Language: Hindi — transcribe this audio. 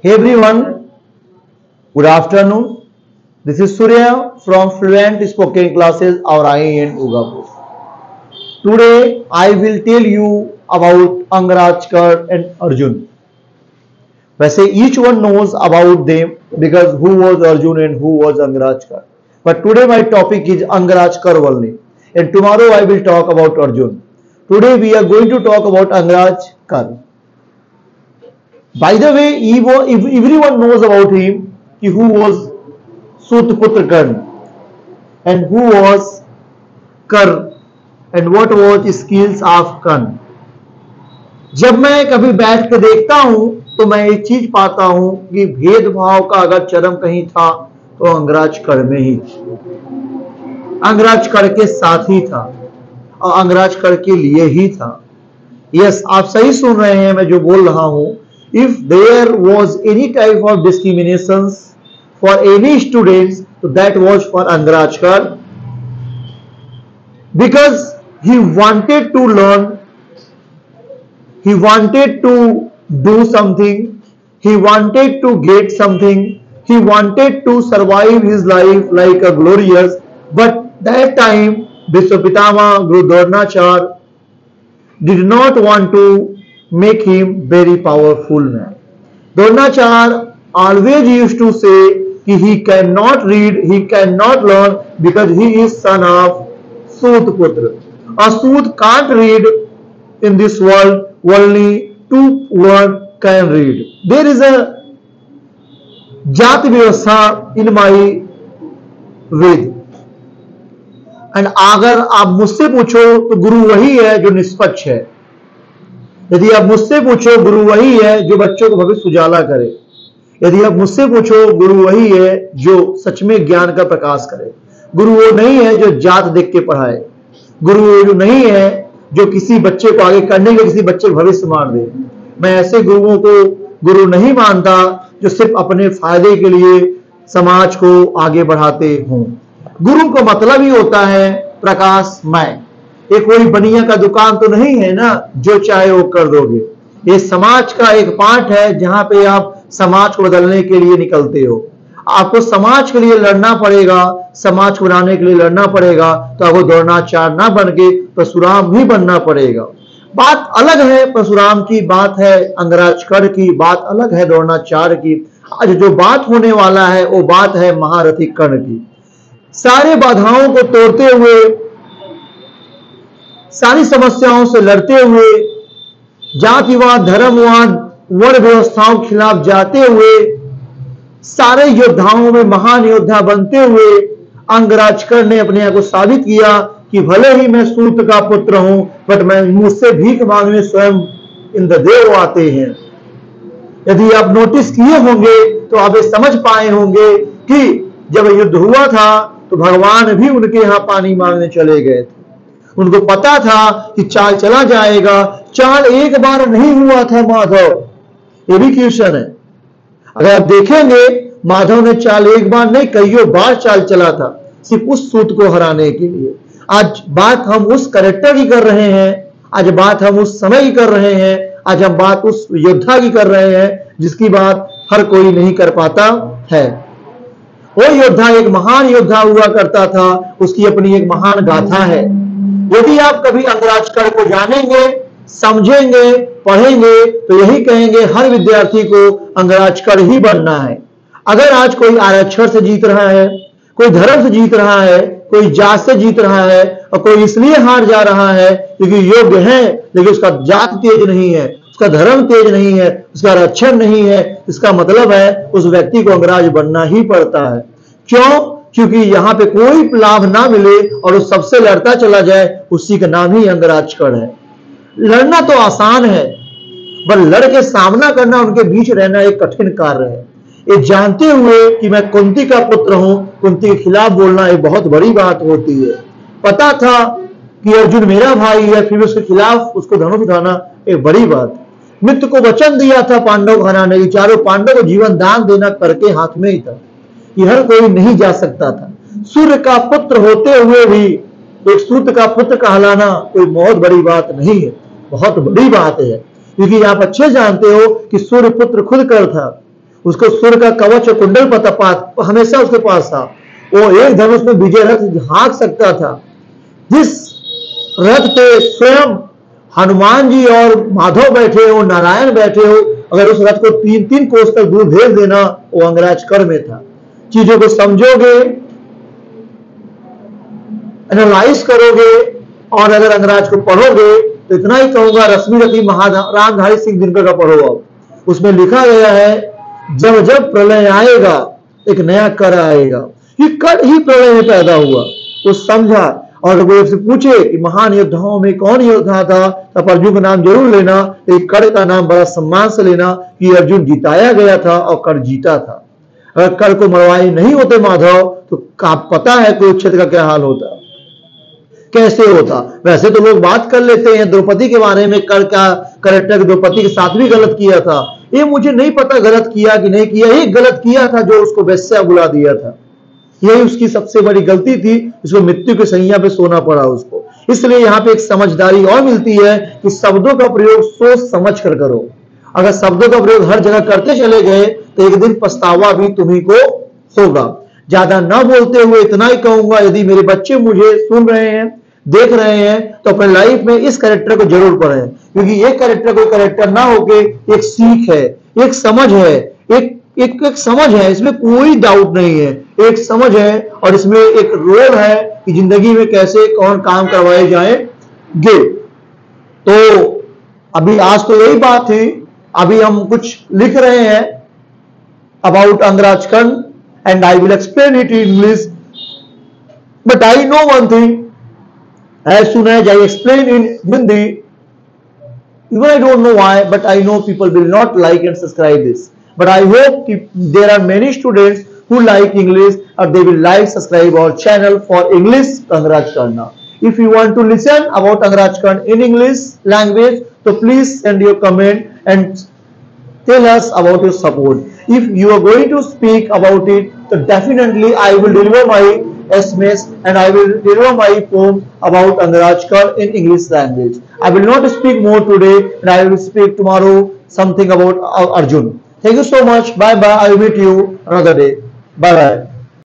Hey everyone, good afternoon. This is Surya from Fluent Spoken Classes or IIN Ugapur. Today I will tell you about Angarajkar and Arjun. वैसे each one knows about them because who was Arjun and who was Angarajkar. But today my topic is Angarajkar only, and tomorrow I will talk about Arjun. Today we are going to talk about Angarajkar. By the way, if everyone knows about him, who was Sutputra Karn and who was Karn and what was skills of Karn. जब मैं कभी बैठ कर देखता हूं तो मैं एक चीज पाता हूं कि भेदभाव का अगर चरम कहीं था तो अंगराजकर में ही, अंगराजकर के साथ ही था और अंगराजकर के लिए ही था. यस, आप सही सुन रहे हैं मैं जो बोल रहा हूं. If there was any type of discriminations for any students, so that was for Angarajkar, because he wanted to learn, he wanted to do something, he wanted to get something, he wanted to survive his life like a glorious. But that time Vishwapitama Guru Dronacharya did not want to make him very powerful man. Dronacharya always used to say कि he cannot read, he cannot learn because he is son of Sutputra. A Sut can't read in this world, only two words can read. There is a जाति व्यवस्था in my Ved. And अगर आप मुझसे पूछो तो गुरु वही है जो निष्पक्ष है. यदि आप मुझसे पूछो गुरु वही है जो बच्चों को भविष्य उजाला करे. यदि आप मुझसे पूछो गुरु वही है जो सच में ज्ञान का प्रकाश करे. गुरु वो नहीं है जो जात देख के पढ़ाए. गुरु वो नहीं है जो किसी बच्चे को आगे करने के किसी बच्चे को भविष्य मार दे. मैं ऐसे गुरुओं को गुरु नहीं मानता जो सिर्फ अपने फायदे के लिए समाज को आगे बढ़ाते हों. गुरु का मतलब ही होता है प्रकाशमय. ये कोई बनिया का दुकान तो नहीं है ना जो चाहे वो कर दोगे. ये समाज का एक पार्ट है जहां पे आप समाज को बदलने के लिए निकलते हो. आपको समाज के लिए लड़ना पड़ेगा, समाज को बनाने के लिए लड़ना पड़ेगा. तो आपको द्रोणाचार्य ना बन के परशुराम भी बनना पड़ेगा. बात अलग है परशुराम की, बात है अंगराजकर की, बात अलग है द्रोणाचार्य की. आज जो बात होने वाला है वो बात है महारथी कर्ण की. सारे बाधाओं को तोड़ते हुए, सारी समस्याओं से लड़ते हुए, जातिवाद, धर्मवाद, वर्ण व्यवस्थाओं के खिलाफ जाते हुए, सारे योद्धाओं में महान योद्धा बनते हुए अंगराजकर ने अपने आप को साबित किया कि भले ही मैं सूत का पुत्र हूं, बट मैं मुझसे भीख मांगने स्वयं इंद्रदेव आते हैं. यदि आप नोटिस किए होंगे तो आप ये समझ पाए होंगे कि जब युद्ध हुआ था तो भगवान भी उनके यहां पानी मांगने चले गए थे. उनको पता था कि चाल चला जाएगा. चाल एक बार नहीं हुआ था माधव, ये भी क्वेश्चन है. अगर आप देखेंगे माधव ने चाल एक बार नहीं कईयों बार चाल चला था सिर्फ उस सूत को हराने के लिए. आज बात हम उस कैरेक्टर की कर रहे हैं, आज बात हम उस समय की कर रहे हैं, आज हम बात उस योद्धा की कर रहे हैं जिसकी बात हर कोई नहीं कर पाता है. वो योद्धा एक महान योद्धा हुआ करता था, उसकी अपनी एक महान गाथा है. यदि आप कभी अंगराजकर को जानेंगे, समझेंगे, पढ़ेंगे तो यही कहेंगे हर विद्यार्थी को अंगराजकर ही बनना है. अगर आज कोई आरक्षण से जीत रहा है, कोई धर्म से जीत रहा है, कोई जात से जीत रहा है और कोई इसलिए हार जा रहा है क्योंकि योग्य है लेकिन उसका जात तेज नहीं है, उसका धर्म तेज नहीं है, उसका आरक्षण नहीं है, इसका मतलब है उस व्यक्ति को अंगराज बनना ही पड़ता है. क्यों? क्योंकि यहां पे कोई लाभ ना मिले और उस सबसे लड़ता चला जाए, उसी का नाम ही अंगराजकर है. लड़ना तो आसान है पर लड़ के सामना करना, उनके बीच रहना एक कठिन कार्य है. ये जानते हुए कि मैं कुंती का पुत्र हूं, कुंती के खिलाफ बोलना एक बहुत बड़ी बात होती है. पता था कि अर्जुन मेरा भाई है, फिर उसके खिलाफ उसको धनुष उठाना एक बड़ी बात. मित्र को वचन दिया था पांडव को हराने की, चारों पांडव को जीवन दान देना करके हाथ में ही था. ये हर कोई नहीं जा सकता था. सूर्य का पुत्र होते हुए भी एक सूत का पुत्र कहलाना कोई बहुत बड़ी बात नहीं है, बहुत बड़ी बात है. क्योंकि आप अच्छे जानते हो कि सूर्य पुत्र खुद कर था. उसको सूर्य का कवच और कुंडल पता हमेशा उसके पास था। वो एक धनुष में विजय रथ हाँक सकता था। जिस रथ पे स्वयं हनुमान जी और माधव बैठे हो, नारायण बैठे हो, अगर उस रथ को 3-3 कोस तक दूर भेज देना, वो अंगराज कर में था। चीजों को समझोगे, एनालाइज करोगे और अगर अंगराज को पढ़ोगे तो इतना ही कहूंगा, रश्मि रति रामधारी सिंह दिनकर का पढ़ो। अब उसमें लिखा गया है, जब जब प्रलय आएगा एक नया कर आएगा। ये कर ही प्रलय में पैदा हुआ, वो समझा। और कोई आपसे पूछे कि महान योद्धाओं में कौन योद्धा था, तब अर्जुन का नाम जरूर लेना, एक कर का नाम बड़ा सम्मान से लेना कि अर्जुन जिताया गया था और कर जीता था। अगर कर को मरवाए नहीं होते माधव, तो पता है कुरुक्षेत्र का क्या हाल होता, कैसे होता। वैसे तो लोग बात कर लेते हैं द्रौपदी के बारे में, कर का करेक्टर द्रौपदी के साथ भी गलत किया था। ये मुझे नहीं पता गलत किया कि नहीं किया। ये गलत किया था जो उसको वेश्या बुला दिया था, यही उसकी सबसे बड़ी गलती थी। उसको मृत्यु के सैया पे सोना पड़ा उसको। इसलिए यहाँ पे एक समझदारी और मिलती है कि शब्दों का प्रयोग सोच समझ कर करो। अगर शब्दों का प्रयोग हर जगह करते चले गए तो एक दिन पछतावा भी तुम्ही को होगा। ज्यादा ना बोलते हुए इतना ही कहूंगा, यदि मेरे बच्चे मुझे सुन रहे हैं, देख रहे हैं, तो अपने लाइफ में इस कैरेक्टर को जरूर पढ़ें, क्योंकि ये कैरेक्टर कोई कैरेक्टर ना होके एक सीख है, एक समझ है, एक समझ है, इसमें कोई डाउट नहीं है। एक समझ है और इसमें एक रोल है कि जिंदगी में कैसे कौन काम करवाए जाएंगे। तो अभी आज तो यही बात थी। अभी हम कुछ लिख रहे हैं about Angraj Karna and I will explain it in English, but I know one thing, as soon as I explain in Hindi, even I don't know why, but I know people will not like and subscribe this. But I hope there are many students who like English, or they will like subscribe our channel for English Angraj Karna. If you want to listen about Angraj Karna in English language, so please send your comment and tell us about your support. If you are going to speak about it, so definitely I will deliver my SMS and I will deliver my poem about Angraj Karna in English language. I will not speak more today and I will speak tomorrow something about Arjun. Thank you so much. Bye bye. I will meet you another day. Bye bye.